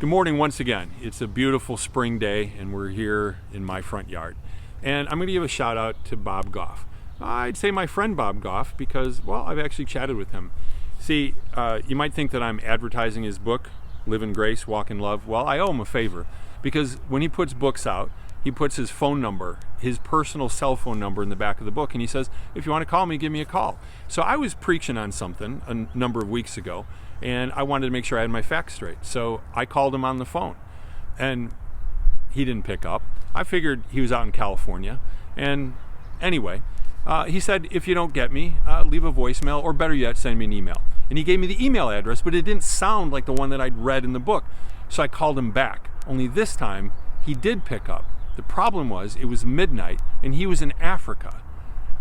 Good morning once again. It's a beautiful spring day and we're here in my front yard. And I'm going to give a shout out to Bob Gough. I'd say my friend Bob Gough because, well, I've actually chatted with him. See, you might think that I'm advertising his book, Live in Grace, Walk in Love. Well, I owe him a favor because when he puts books out, he puts his phone number, his personal cell phone number in the back of the book, and he says, if you want to call me, give me a call. So I was preaching on something a number of weeks ago, and I wanted to make sure I had my facts straight. So I called him on the phone, and he didn't pick up. I figured he was out in California, and anyway, he said, if you don't get me, leave a voicemail, or better yet, send me an email. And he gave me the email address, but it didn't sound like the one that I'd read in the book. So I called him back, only this time he did pick up. The problem was it was midnight and he was in Africa.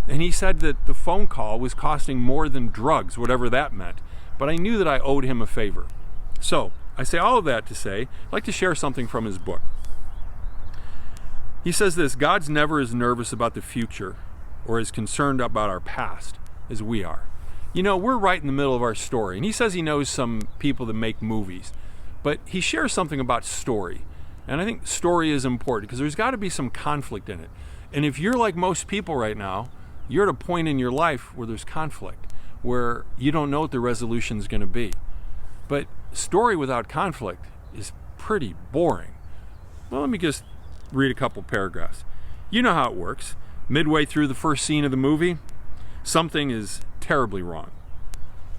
And he said that the phone call was costing more than drugs, whatever that meant. But I knew that I owed him a favor. So I say all of that to say, I'd like to share something from his book. He says this: God's never as nervous about the future or as concerned about our past as we are. You know, we're right in the middle of our story. And he says he knows some people that make movies. But he shares something about story. And I think story is important because there's got to be some conflict in it. And if you're like most people right now, you're at a point in your life where there's conflict, where you don't know what the resolution is going to be. But story without conflict is pretty boring. Well, let me just read a couple paragraphs. You know how it works. Midway through the first scene of the movie, something is terribly wrong.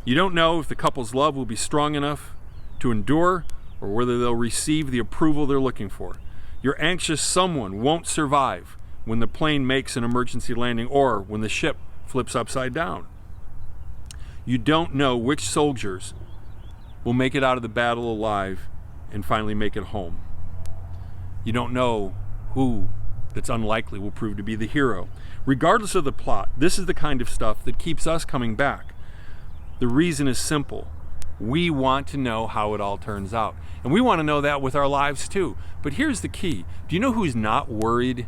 You don't know if the couple's love will be strong enough to endure or whether they'll receive the approval they're looking for. You're anxious someone won't survive when the plane makes an emergency landing or when the ship flips upside down. You don't know which soldiers will make it out of the battle alive and finally make it home. You don't know who that's unlikely will prove to be the hero. Regardless of the plot, this is the kind of stuff that keeps us coming back. The reason is simple. We want to know how it all turns out. And we want to know that with our lives too. But here's the key. Do you know who's not worried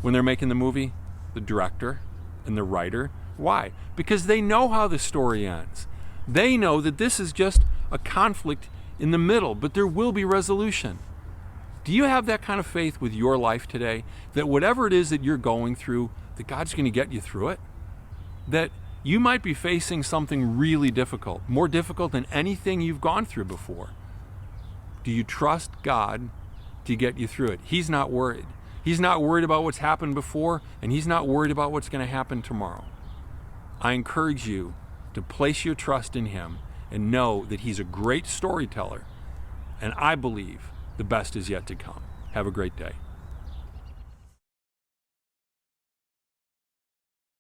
when they're making the movie? The director and the writer. Why? Because they know how the story ends. They know that this is just a conflict in the middle, but there will be resolution. Do you have that kind of faith with your life today? That whatever it is that you're going through, that God's going to get you through it? That you might be facing something really difficult, more difficult than anything you've gone through before. Do you trust God to get you through it? He's not worried. He's not worried about what's happened before, and he's not worried about what's going to happen tomorrow. I encourage you to place your trust in him and know that he's a great storyteller, and I believe the best is yet to come. Have a great day.